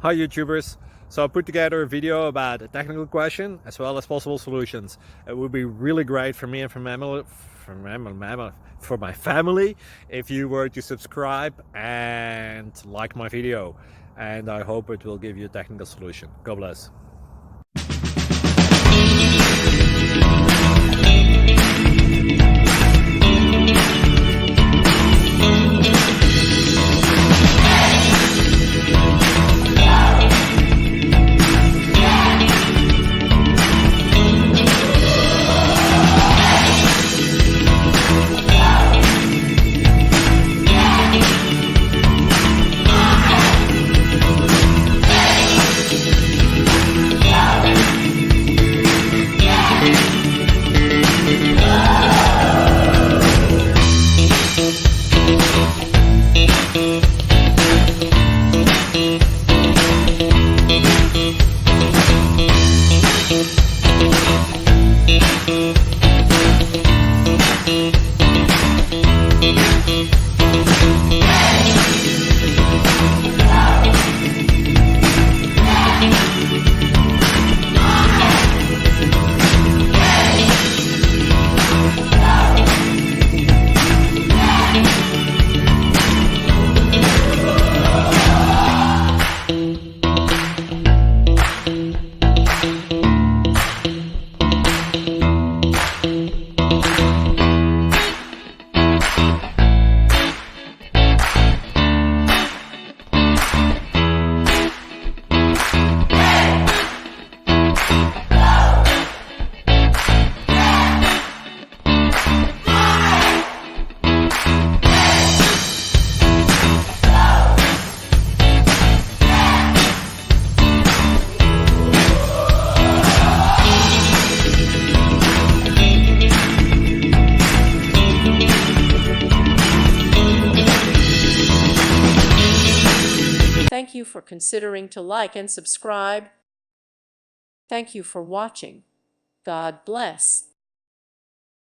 Hi YouTubers! So I put together a video about a technical question as well as possible solutions. It would be really great for me and for my family if you were to subscribe and like my video, and I hope it will give you a technical solution. God bless. Thank you for considering to like and subscribe. Thank you for watching. God bless.